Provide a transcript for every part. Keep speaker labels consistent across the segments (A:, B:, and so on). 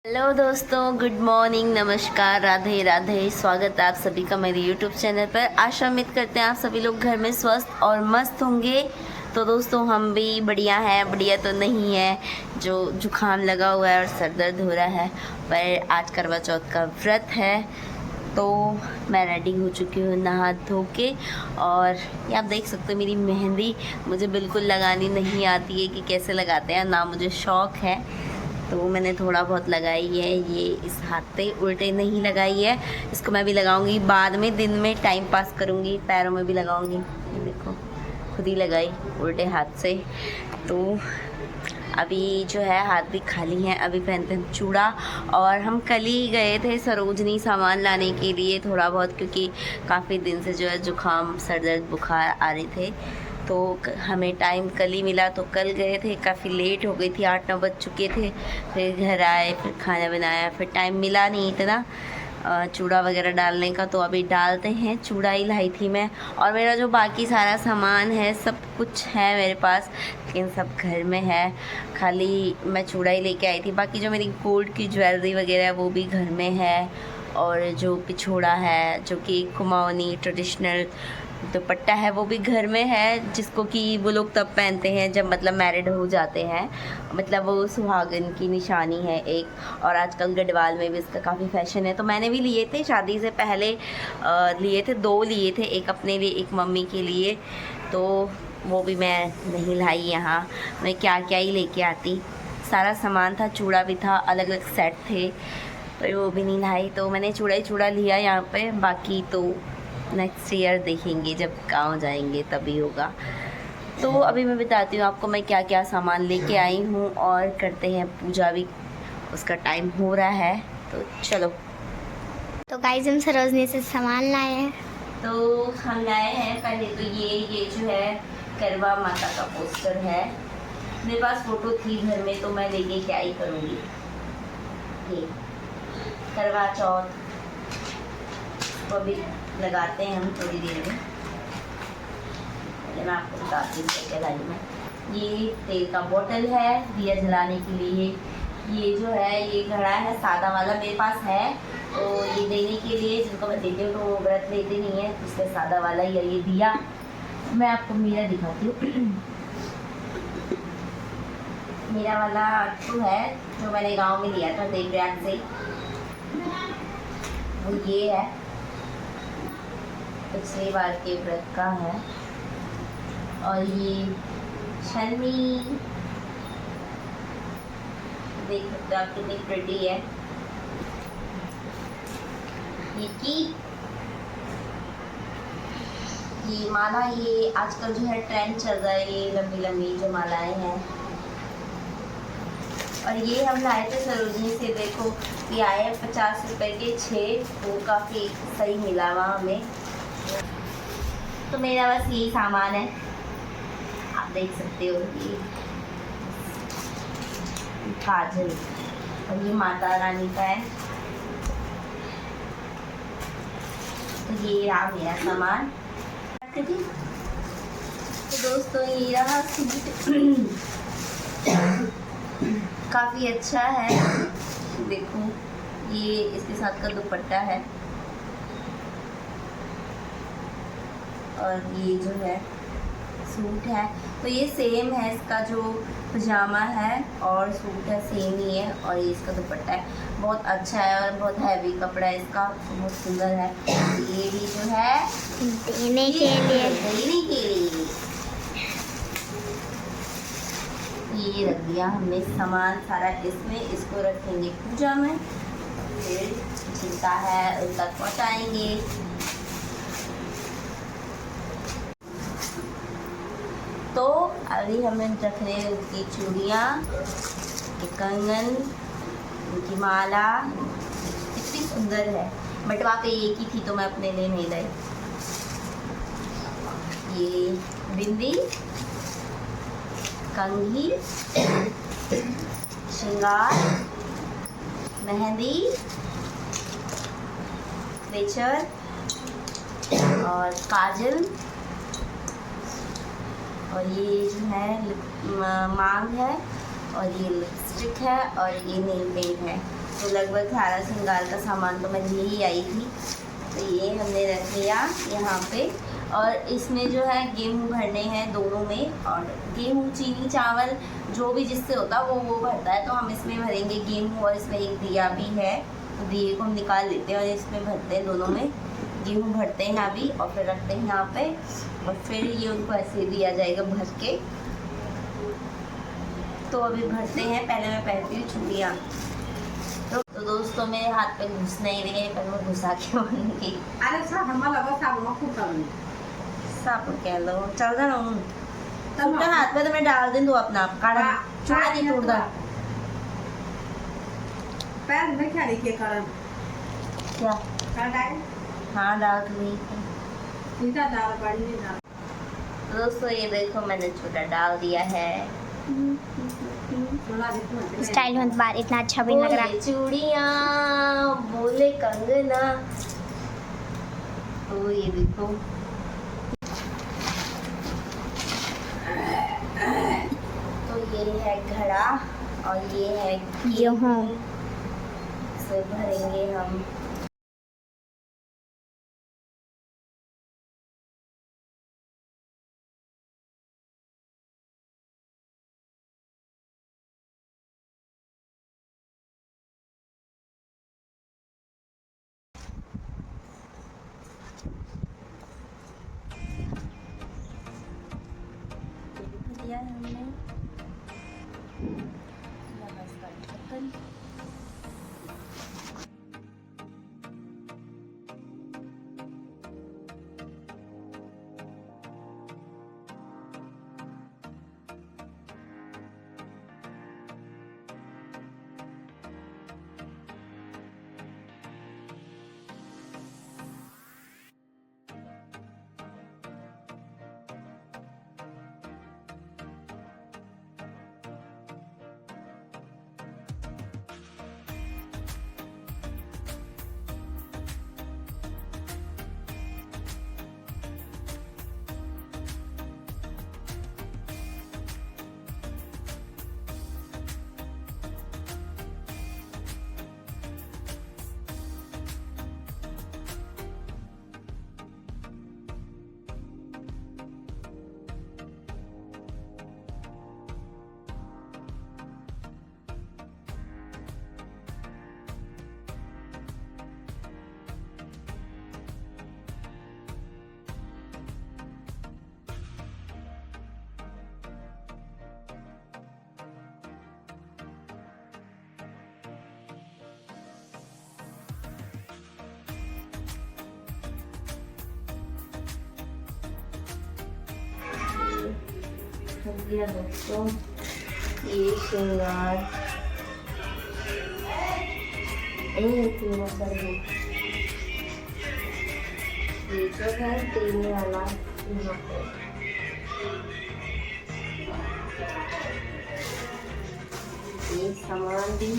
A: Hello दोस्तों, good morning, नमस्कार, राधे राधे। स्वागत है आप सभी का मेरे यूट्यूब चैनल पर। आशा उम्मीद करते हैं आप सभी लोग घर में स्वस्थ और मस्त होंगे। तो दोस्तों हम भी बढ़िया हैं। बढ़िया तो नहीं है, जो जुकाम लगा हुआ है और सर दर्द हो रहा है, पर आज करवा चौथ का व्रत है तो मैं रेडी हो चुकी हूँ नहा धो के। और ये आप देख सकते हो मेरी मेहंदी मुझे बिल्कुल लगानी नहीं आती है कि कैसे लगाते हैं, ना मुझे शौक़ है। तो मैंने थोड़ा बहुत लगाई है, ये इस हाथ पे उल्टे नहीं लगाई है। इसको मैं भी लगाऊंगी बाद में, दिन में टाइम पास करूंगी। पैरों में भी लगाऊंगी, ये देखो खुद ही लगाई उल्टे हाथ से। तो अभी जो है हाथ भी खाली हैं। अभी पहनते हैं चूड़ा। और हम कल ही गए थे सरोजनी सामान लाने के लिए थोड़ा बहुत, क्योंकि काफ़ी दिन से जो है जुकाम, सर दर्द, बुखार आ रहे थे। तो हमें टाइम कल ही मिला तो कल गए थे। काफ़ी लेट हो गई थी, 8-9 बज चुके थे। फिर घर आए, फिर खाना बनाया, फिर टाइम मिला नहीं इतना चूड़ा वगैरह डालने का। तो अभी डालते हैं। चूड़ा ही लाई थी मैं, और मेरा जो बाकी सारा सामान है सब कुछ है मेरे पास, लेकिन सब घर में है। खाली मैं चूड़ा ही लेके आई थी। बाकी जो मेरी गोल्ड की ज्वेलरी वगैरह है वो भी घर में है। और जो पिछोड़ा है, जो कि कुमाऊनी ट्रेडिशनल दुपट्टा है, वो भी घर में है, जिसको कि वो लोग तब पहनते हैं जब मतलब मैरिड हो जाते हैं। मतलब वो सुहागन की निशानी है एक। और आजकल गढ़वाल में भी इसका काफ़ी फैशन है। तो मैंने भी लिए थे शादी से पहले, लिए थे 2 लिए थे, एक अपने लिए एक मम्मी के लिए। तो वो भी मैं नहीं लाई यहाँ। मैं क्या क्या ही लेके आती, सारा सामान था, चूड़ा भी था, अलग अलग सेट थे, पर वो भी नहीं लाई। तो मैंने चूड़ा ही चूड़ा लिया यहाँ पे। बाकी तो नेक्स्ट ईयर देखेंगे, जब गाँव जाएंगे तभी होगा। तो अभी मैं बताती हूँ आपको मैं क्या क्या सामान लेके आई हूँ, और करते हैं पूजा भी, उसका टाइम हो रहा है। तो चलो।
B: तो गाइस हम सरोजनी से सामान लाए हैं।
A: तो हम लाए हैं पहले तो ये जो है करवा माता का पोस्टर है। मेरे पास फ़ोटो थी घर में, तो मैं लेके क्या ही करूँगी। ये करवा चौथ वो भी लगाते हैं हम थोड़ी देर में। मैं आपको बताती हूँ क्या लाई मैं। ये तेल का बोतल है दिया जलाने के लिए। ये जो है ये घड़ा है सादा वाला, मेरे पास है। तो ये देने के लिए जिनको मैं देती हूँ तो वो व्रत लेते नहीं है, इसलिए सादा वाला ही है ये दिया। मैं आपको मेरा दिखाती हूँ। मेरा वाला अट्टू है जो मैंने गांव में लिया था देवप्रयाग से, वो ये है, पिछले बार के व्रत का है। और ये शर्मी देख सकते हो आप कितनी प्रिटी है। ये माला, ये आजकल जो है ट्रेंड चल रहा है, ये लंबी लंबी जो मालाएं हैं। और ये हम लाए थे सरोजनी से, देखो ये आए 50 रुपए के 6, वो काफ़ी सही मिला वहाँ हमें। तो मेरा बस यही सामान है, आप देख सकते हो। ये काजल, और ये माता रानी का है। तो ये रहा मेरा सामान। तो दोस्तों ये रहा सूट, काफ़ी अच्छा है। देखो ये इसके साथ का दुपट्टा है, और ये जो है सूट है। तो ये सेम है, इसका जो पजामा है और सूट है सेम ही है। और ये इसका दुपट्टा है, बहुत अच्छा है और बहुत हैवी कपड़ा है इसका, बहुत सुंदर है। ये भी जो है
B: देने के लिए
A: ये रख दिया हमने सामान सारा इसमें। इसको रखेंगे पूजा में, फिर जिनका है उन तक पहुँचाएंगे। तो अभी हमें रख रहे हैं उनकी चूड़ियाँ, कंगन, उनकी माला, कितनी सुंदर है। बटवा पे एक ही थी तो मैं अपने लिए नहीं लाई। ये बिंदी, कंघी, श्रृंगार, मेहंदी, क्लेचर और काजल, और ये जो है मांग है, और ये लिपस्टिक है, और ये नेल पेंट है। लगभग सारा श्रृंगार का सामान तो मैं ले ही आई थी। तो ये हमने रख लिया यहाँ पे। और इसमें जो है गेहूँ भरने हैं दोनों में, और गेहूँ चीनी चावल जो भी जिससे होता है वो भरता है। तो हम इसमें भरेंगे गेहूँ, और इसमें एक दिया भी है, तो दिए को हम निकाल लेते हैं और इसमें भरते हैं। दोनों में गेहूँ भरते हैं अभी, और फिर रखते हैं यहाँ पे, और फिर ये उनको ऐसे दिया जाएगा भर के। तो अभी भरते हैं। पहले मैं पहनती हूँ चूड़ियाँ। तो दोस्तों मेरे हाथ पे घुस नहीं रही है, पर मैं घुसा के बनूंगी।
C: अरे
A: साबुन कह लो, चल रहा हूँ हाथ पे तो मैं डाल दूँ अपना काढ़ा चूड़ा नहीं टूट रहा।
C: पैर में क्या लिखे कारण
A: क्या
C: डाल?
A: हाँ डाल रही थी।
C: सीधा डाल, बड़ी नहीं डाल।
A: दोस्तों ये देखो मैंने छोटा डाल दिया है।
B: स्टाइल मत बार इतना अच्छा भी लग रहा है।
A: चूड़ियाँ बोले कंगना, तो ये देखो तो ये है घड़ा, और ये है
B: गेहूँ।
A: इसे भरेंगे हम। दिया है हमने ढक्कन। दिया दोस्तों ये श्रृंगार तीनों सर ये जो है तेल वाला तीनों पे ये सामान भी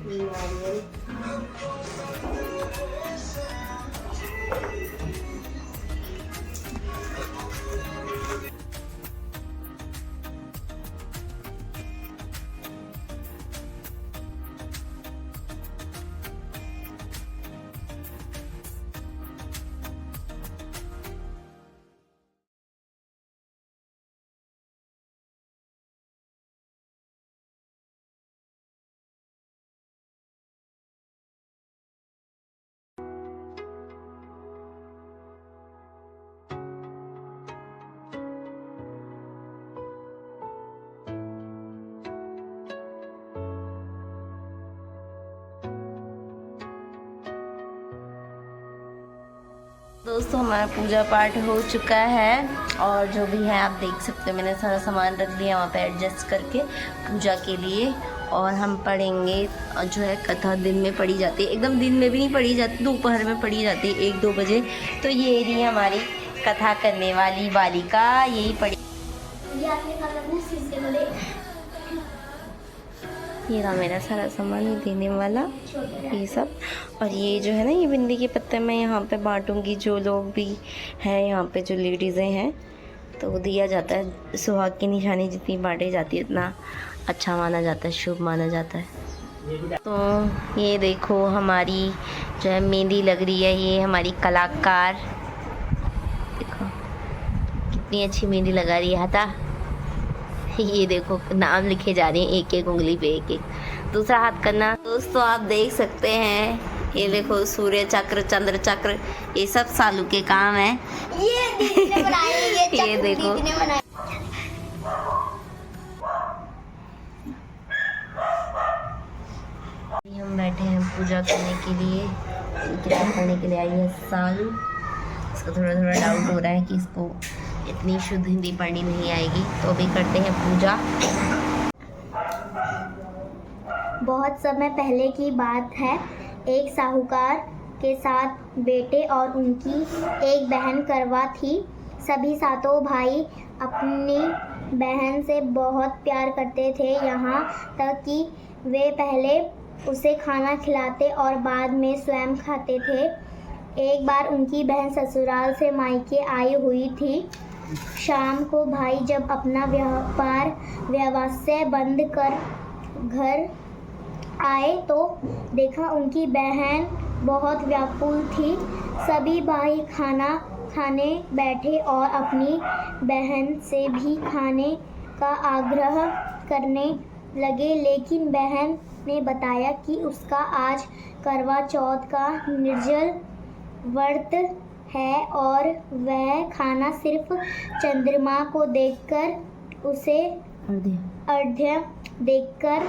A: नारियल दोस्तों हमारा पूजा पाठ हो चुका है, और जो भी है आप देख सकते हो मैंने सारा सामान रख लिया वहाँ पे एडजस्ट करके पूजा के लिए। और हम पढ़ेंगे जो है कथा दिन में पढ़ी जाती है, एकदम दिन में भी नहीं पढ़ी जाती, दोपहर में पढ़ी जाती है 1-2 बजे। तो ये रही हमारी कथा करने वाली बालिका, यही पढ़ी। ये रहा मेरा सारा सामान देने वाला, ये सब। और ये जो है ना, ये बिंदी के पत्ते मैं यहाँ पे बांटूंगी, जो लोग भी हैं यहाँ पे, जो लेडीज़ें हैं, तो दिया जाता है। सुहाग की निशानी जितनी बांटी जाती है उतना अच्छा माना जाता है, शुभ माना जाता है। तो ये देखो हमारी जो है मेहंदी लग रही है, ये हमारी कलाकार, देखो कितनी अच्छी मेहंदी लगा रही है। था ये देखो नाम लिखे जा रहे हैं एक एक उंगली पे, एक एक। दूसरा हाथ करना। दोस्तों आप देख सकते हैं, ये देखो सूर्य चक्र, चंद्र चक्र, ये सब सालू के काम है।
B: ये दीदी ने बनाए, ये
A: ये
B: चक्र
A: देखो।
B: दीदी ने बनाए।
A: हम बैठे हैं पूजा करने के लिए, पूजा करने के लिए आई है सालू। इसको थोड़ा थोड़ा डाउट हो रहा है कि इसको इतनी शुद्ध हिंदी पढ़नी नहीं आएगी, तो अभी करते हैं पूजा।
B: बहुत समय पहले की बात है। एक साहूकार के साथ बेटे और उनकी एक बहन करवा थी। सभी सातों भाई अपनी बहन से बहुत प्यार करते थे, यहाँ तक कि वे पहले उसे खाना खिलाते और बाद में स्वयं खाते थे। एक बार उनकी बहन ससुराल से मायके आई हुई थी। शाम को भाई जब अपना व्यवसाय बंद कर घर आए तो देखा उनकी बहन बहुत व्याकुल थी। सभी भाई खाना खाने बैठे और अपनी बहन से भी खाने का आग्रह करने लगे, लेकिन बहन ने बताया कि उसका आज करवा चौथ का निर्जल व्रत है और वह खाना सिर्फ चंद्रमा को देखकर, उसे अर्घ्य देकर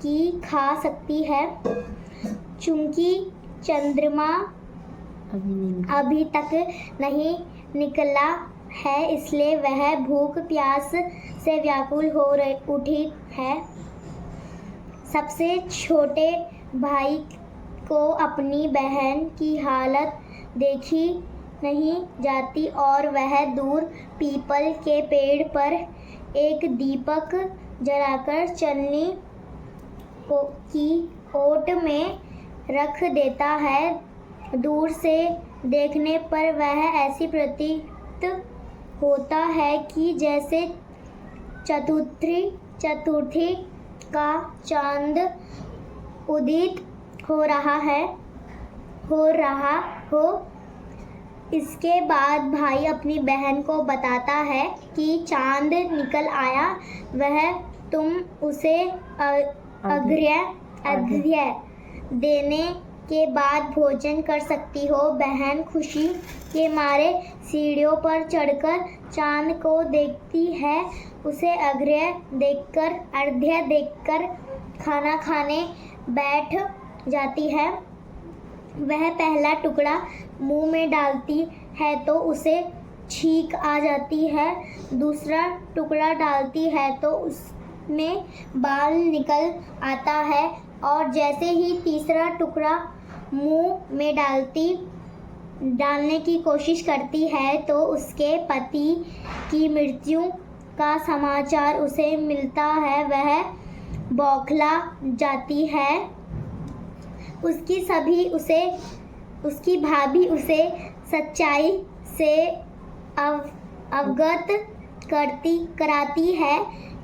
B: की खा सकती है। चूंकि चंद्रमा अभी तक नहीं निकला है, इसलिए वह भूख प्यास से व्याकुल हो उठी है। सबसे छोटे भाई को अपनी बहन की हालत देखी नहीं जाती और वह दूर पीपल के पेड़ पर एक दीपक जलाकर चलनी की ओट में रख देता है। दूर से देखने पर वह ऐसी प्रतीत होता है कि जैसे चतुर्थी का चांद उदित हो रहा हो। इसके बाद भाई अपनी बहन को बताता है कि चांद निकल आया, वह तुम उसे अर्घ्य देने के बाद भोजन कर सकती हो। बहन खुशी के मारे सीढ़ियों पर चढ़कर चांद को देखती है, उसे अर्घ्य देकर खाना खाने बैठ जाती है। वह पहला टुकड़ा मुंह में डालती है तो उसे छींक आ जाती है, दूसरा टुकड़ा डालती है तो उसमें बाल निकल आता है और जैसे ही तीसरा टुकड़ा मुंह में डालने की कोशिश करती है तो उसके पति की मृत्यु का समाचार उसे मिलता है। वह बौखला जाती है। उसकी भाभी उसे सच्चाई से अवगत कराती है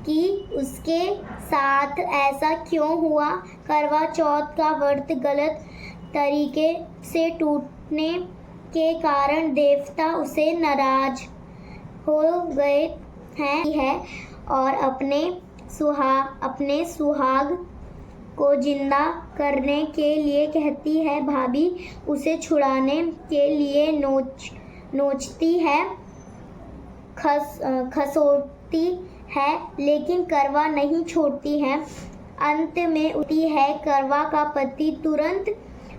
B: कि उसके साथ ऐसा क्यों हुआ। करवा चौथ का व्रत गलत तरीके से टूटने के कारण देवता उसे नाराज हो गए हैं और अपने सुहाग को जिंदा करने के लिए कहती है। भाभी उसे छुड़ाने के लिए नोचती है, खसोटती है, लेकिन करवा नहीं छोड़ती है। अंत में उठी है करवा का पति तुरंत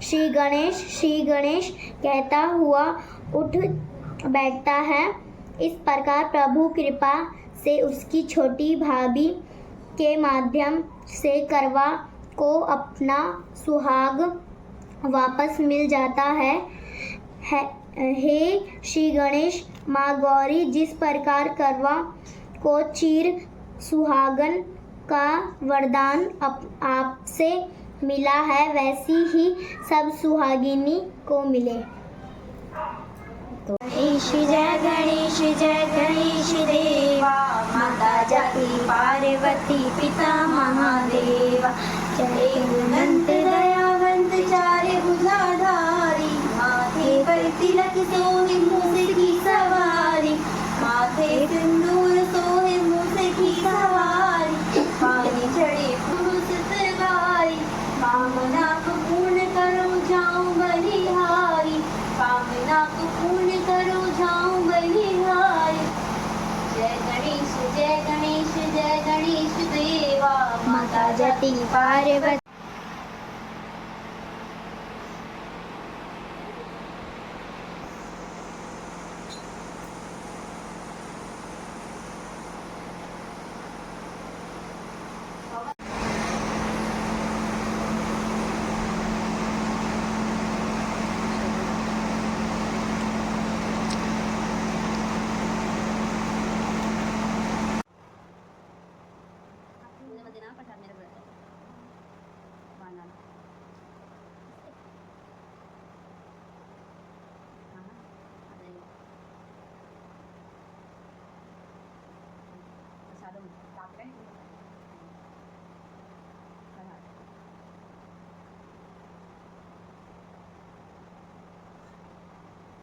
B: श्री गणेश कहता हुआ उठ बैठता है। इस प्रकार प्रभु कृपा से उसकी छोटी भाभी के माध्यम से करवा को अपना सुहाग वापस मिल जाता है। हे श्री गणेश माँ गौरी, जिस प्रकार करवा को चीर सुहागन का वरदान आपसे मिला है वैसी ही सब सुहागिनी को मिले। गणेश जय गणेश देवा, माता जाति पार्वती पिता महादेवा, जय गुणवंत दयावंत चारे भुजाधारी, माथे पर तिलक सोहे मूसे की सवारी, माथे सिंदूर सोहे मूसे की सवारी, पानी चढ़े पुरुष सवारी, कामना को पूर्ण करो जाऊं बलिहारी, कामना को पूर्ण करो जाऊं बलिहारी। जय गणेश जय गणेश देवा, माता जाति पार्वती।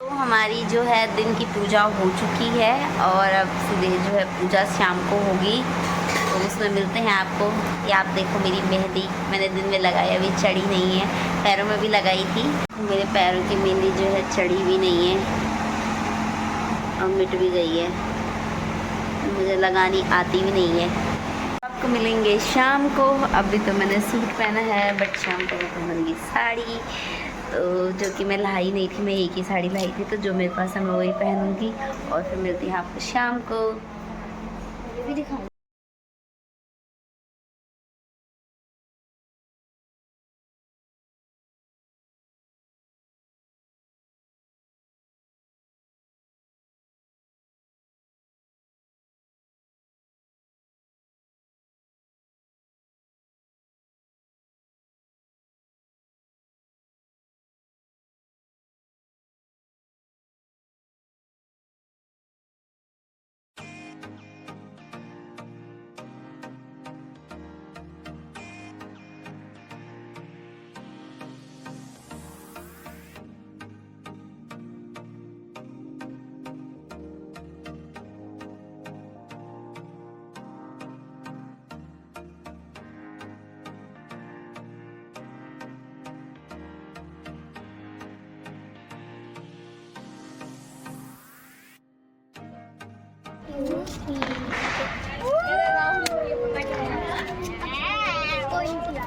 A: तो हमारी जो है दिन की पूजा हो चुकी है और अब सीधे जो है पूजा शाम को होगी, तो उसमें मिलते हैं आपको। ये आप देखो मेरी मेहंदी मैंने दिन में लगाई, अभी चढ़ी नहीं है, पैरों में भी लगाई थी, मेरे पैरों की मेहंदी जो है चढ़ी भी नहीं है और मिट भी गई है, मुझे लगानी आती भी नहीं है। आपको मिलेंगे शाम को। अभी तो मैंने सूट पहना है बट शाम को मैं पहनूंगी साड़ी, तो जो कि मैं लाई नहीं थी, मैं एक ही साड़ी लाई थी, तो जो मेरे पास है मैं वही पहनूंगी और फिर मिलती है आपको शाम को। ये भी दिखाऊँ।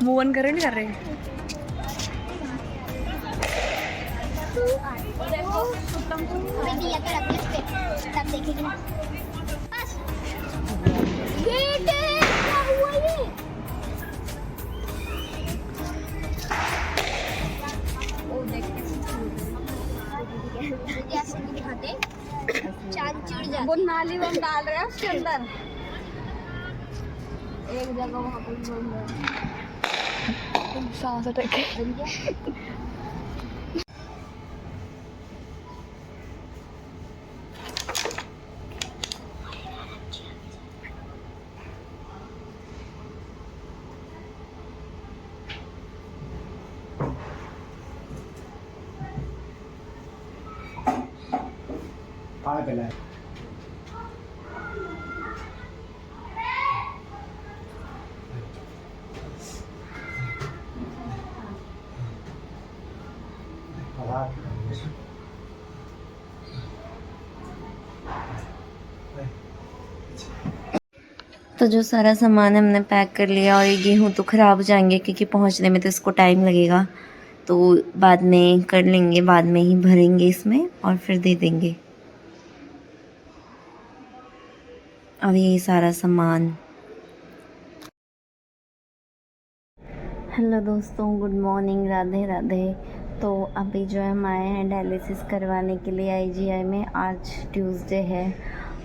D: मूव ऑन कर रहे नहीं कर रहे?
B: तब देखेगी ना।
D: वो नाली में डाल रहे हैं उसके अंदर, एक जगह वहाँ पर बंद है, सांस अटक गई।
E: पानी पिलाए।
A: तो जो सारा सामान हमने पैक कर लिया और ये गेहूँ तो ख़राब हो जाएंगे क्योंकि पहुँचने में तो इसको टाइम लगेगा, तो बाद में कर लेंगे, बाद में ही भरेंगे इसमें और फिर दे देंगे। और ये सारा सामान। हेलो दोस्तों, गुड मॉर्निंग, राधे राधे। तो अभी जो है हम आए हैं डायलिसिस करवाने के लिए IGI में। आज ट्यूसडे है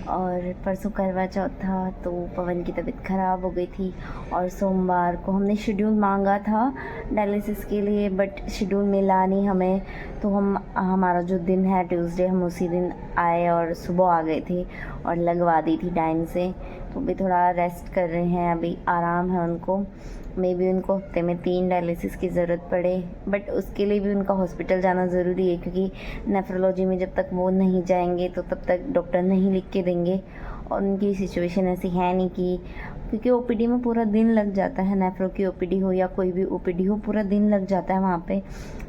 A: और परसों करवा चौथ था तो पवन की तबीयत ख़राब हो गई थी और सोमवार को हमने शेड्यूल मांगा था डायलिसिस के लिए, बट शेड्यूल मिला नहीं हमें। तो हमारा जो दिन है ट्यूसडे, हम उसी दिन आए और सुबह आ गए थे और लगवा दी थी टाइम से। तो अभी थोड़ा रेस्ट कर रहे हैं, अभी आराम है उनको। मे बी उनको हफ्ते में 3 डायलिसिस की ज़रूरत पड़े, बट उसके लिए भी उनका हॉस्पिटल जाना ज़रूरी है, क्योंकि नेफ्रोलॉजी में जब तक वो नहीं जाएंगे तो तब तक डॉक्टर नहीं लिख के देंगे। और उनकी सिचुएशन ऐसी है नहीं कि, क्योंकि ओपीडी में पूरा दिन लग जाता है, नेफ्रो की ओपीडी हो या कोई भी ओपीडी हो, पूरा दिन लग जाता है वहाँ पे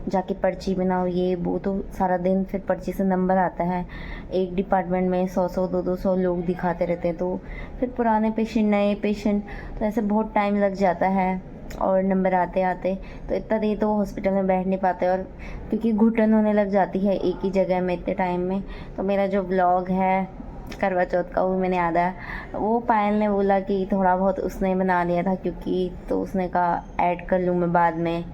A: जाके पर्ची बनाओ, ये वो, तो सारा दिन फिर पर्ची से नंबर आता है। एक डिपार्टमेंट में 100 200 लोग दिखाते रहते हैं, तो फिर पुराने पेशेंट, नए पेशेंट, तो ऐसे बहुत टाइम लग जाता है और नंबर आते आते तो इतना देर तो हॉस्पिटल में बैठ नहीं पाते। और क्योंकि घुटन होने लग जाती है एक ही जगह में इतने टाइम में। तो मेरा जो व्लॉग है करवा चौथ का, वो मैंने आधा, वो पायल ने बोला कि थोड़ा बहुत उसने बना लिया था, क्योंकि तो उसने कहा ऐड कर लूँ मैं बाद में।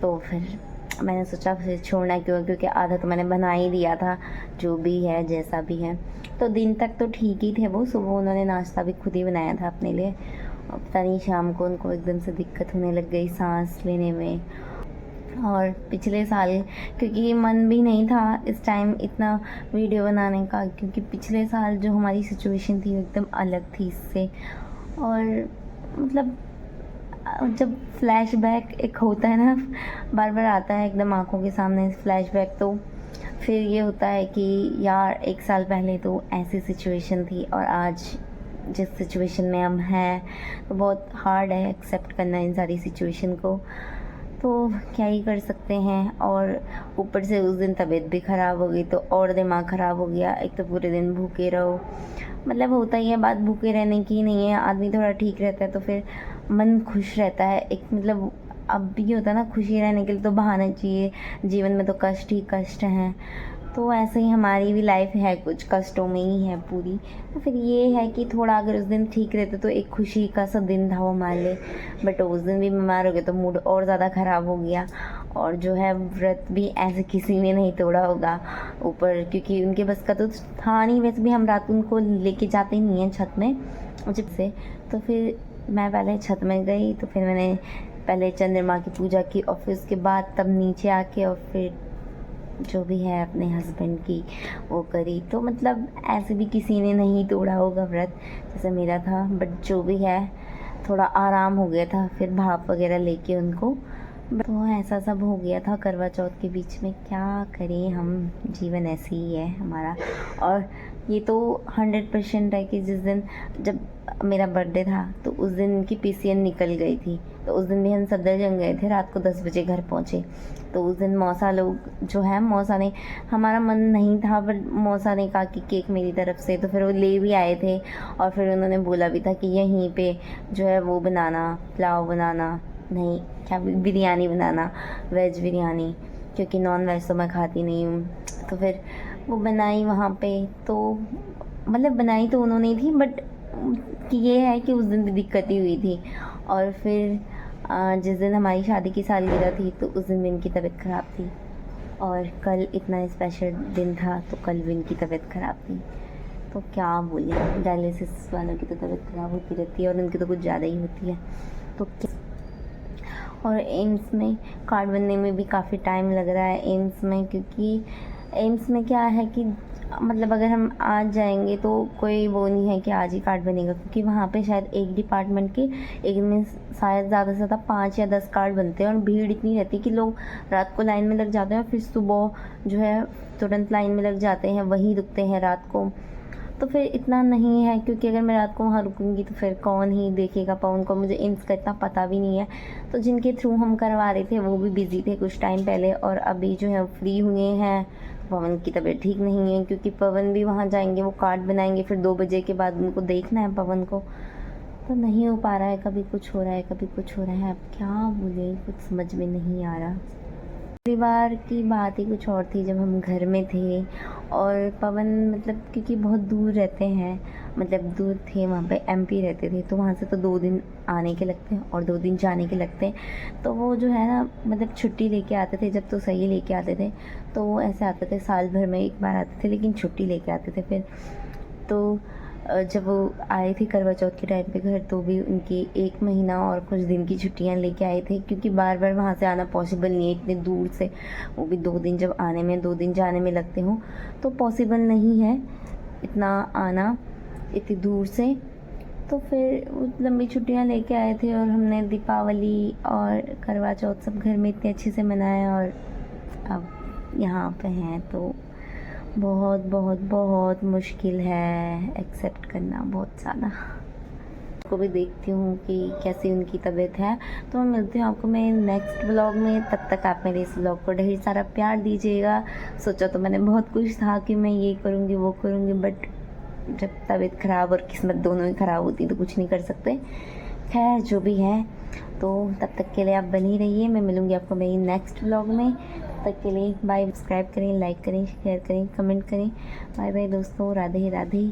A: तो फिर मैंने सोचा फिर छोड़ना क्यों, क्योंकि आधा तो मैंने बना ही दिया था, जो भी है जैसा भी है। तो दिन तक तो ठीक ही थे वो, सुबह उन्होंने नाश्ता भी खुद ही बनाया था अपने लिए। और पता नहीं शाम को उनको एकदम से दिक्कत होने लग गई सांस लेने में। और पिछले साल क्योंकि मन भी नहीं था इस टाइम इतना वीडियो बनाने का, क्योंकि पिछले साल जो हमारी सिचुएशन थी एकदम अलग थी इससे। और मतलब जब फ्लैशबैक एक होता है ना, बार बार आता है एकदम आंखों के सामने फ्लैशबैक, तो फिर ये होता है कि यार 1 साल पहले तो ऐसी सिचुएशन थी और आज जिस सिचुएशन में हम हैं तो बहुत हार्ड है एक्सेप्ट करना इन सारी सिचुएशन को। तो क्या ही कर सकते हैं। और ऊपर से उस दिन तबीयत भी ख़राब हो गई तो और दिमाग ख़राब हो गया। एक तो पूरे दिन भूखे रहो, मतलब होता ही है बात भूखे रहने की नहीं है, आदमी थोड़ा ठीक रहता है तो फिर मन खुश रहता है। एक मतलब अब भी होता है ना, खुशी रहने के लिए तो बहाना चाहिए, जीवन में तो कष्ट ही कष्ट हैं। तो ऐसे ही हमारी भी लाइफ है, कुछ कष्टों में ही है पूरी। तो फिर ये है कि थोड़ा अगर उस दिन ठीक रहते तो एक खुशी का सा दिन था वो मान ले, बट उस दिन भी बीमार हो गए तो मूड और ज़्यादा ख़राब हो गया। और जो है व्रत भी ऐसे किसी ने नहीं तोड़ा होगा ऊपर, क्योंकि उनके बस का तो था नहीं। वैसे भी हम रात उनको लेके जाते ही नहीं हैं छत में जब से। तो फिर मैं पहले छत में गई, तो फिर मैंने पहले चंद्रमा की पूजा की और फिर उसके बाद तब नीचे आके और फिर जो भी है अपने हस्बैंड की वो करी। तो मतलब ऐसे भी किसी ने नहीं तोड़ा होगा व्रत जैसे मेरा था, बट जो भी है थोड़ा आराम हो गया था फिर भाप वगैरह लेके उनको। तो ऐसा सब हो गया था करवा चौथ के बीच में। क्या करें हम, जीवन ऐसे ही है हमारा। और ये तो 100% है कि जिस दिन जब मेरा बर्थडे था तो उस दिन उनकी PCN निकल गई थी। तो उस दिन भी हम सफदरजंग गए थे, रात को 10 बजे घर पहुँचे। तो उस दिन मौसा लोग जो है, मौसा ने, हमारा मन नहीं था बट मौसा ने कहा कि केक मेरी तरफ से, तो फिर वो ले भी आए थे। और फिर उन्होंने बोला भी था कि यहीं पे जो है वो बनाना, पुलाव बनाना, नहीं क्या बिरयानी बनाना, वेज बिरयानी, क्योंकि नॉन वेज तो मैं खाती नहीं हूँ। तो फिर वो बनाई वहाँ पे। तो मतलब बनाई तो उन्होंने ही थी, बट ये है कि उस दिन भी दिक्कत ही हुई थी। और फिर जिस दिन हमारी शादी की सालगिरह थी तो उस दिन भी इनकी तबीयत ख़राब थी। और कल इतना स्पेशल दिन था तो कल भी इनकी तबीयत ख़राब थी। तो क्या बोले, डायलिसिस वालों की तो तबीयत ख़राब होती रहती है और उनकी तो कुछ ज़्यादा ही होती है। तो और एम्स में कार्ड बनने में भी काफ़ी टाइम लग रहा है एम्स में, क्योंकि एम्स में क्या है कि मतलब अगर हम आज जाएंगे तो कोई वो नहीं है कि आज ही कार्ड बनेगा, क्योंकि वहाँ पे शायद एक डिपार्टमेंट के एक में शायद ज़्यादा से ज़्यादा 5 या 10 कार्ड बनते हैं। और भीड़ इतनी रहती है कि लोग रात को लाइन में लग जाते हैं और फिर सुबह जो है तुरंत लाइन में लग जाते हैं, वहीं रुकते हैं रात को। तो फिर इतना नहीं है, क्योंकि अगर मैं रात को वहाँ रुकूंगी तो फिर कौन ही देखेगा पवन को, मुझे एम्स का इतना पता भी नहीं है। तो जिनके थ्रू हम करवा रहे थे वो भी बिज़ी थे कुछ टाइम पहले, और अभी जो है फ्री हुए हैं। पवन की तबीयत ठीक नहीं है, क्योंकि पवन भी वहाँ जाएंगे, वो कार्ड बनाएंगे, फिर 2 बजे के बाद उनको देखना है पवन को। तो नहीं हो पा रहा है, कभी कुछ हो रहा है कभी कुछ हो रहा है। अब क्या बोले, कुछ समझ में नहीं आ रहा। परिवार की बात ही कुछ और थी जब हम घर में थे। और पवन मतलब क्योंकि बहुत दूर रहते हैं, मतलब दूर थे, वहाँ पे MP रहते थे, तो वहाँ से तो 2 दिन आने के लगते हैं और 2 दिन जाने के लगते हैं। तो वो जो है ना, मतलब छुट्टी लेके आते थे जब तो सही लेके आते थे। तो वो ऐसे आते थे, साल भर में 1 बार आते थे, लेकिन छुट्टी लेके आते थे फिर। तो जब वो आए थे करवा चौथ के टाइम पे घर, तो भी उनकी 1 महीना और कुछ दिन की छुट्टियां लेके आए थे, क्योंकि बार बार वहाँ से आना पॉसिबल नहीं है इतने दूर से, वो भी 2 दिन जब आने में 2 दिन जाने में लगते हों तो पॉसिबल नहीं है इतना आना इतनी दूर से। तो फिर वो लंबी छुट्टियां लेके आए थे और हमने दीपावली और करवा चौथ सब घर में इतने अच्छे से मनाया, और अब यहाँ पे हैं तो बहुत बहुत बहुत मुश्किल है एक्सेप्ट करना, बहुत ज़्यादा। को भी देखती हूँ कि कैसी उनकी तबीयत है। तो मैं मिलती हूँ आपको मैं नेक्स्ट व्लॉग में, तब तक आप मेरे इस व्लॉग को ढेर सारा प्यार दीजिएगा। सोचा तो मैंने बहुत कुछ था कि मैं ये करूँगी वो करूँगी, बट जब तबीयत ख़राब और किस्मत दोनों ही ख़राब होती तो कुछ नहीं कर सकते। खैर जो भी है, तो तब तक के लिए आप बनी रहिए, मैं मिलूँगी आपको मेरी नेक्स्ट व्लॉग में। तब तक के लिए बाय। सब्सक्राइब करें, लाइक करें, शेयर करें, कमेंट करें। बाय बाय दोस्तों, राधे राधे।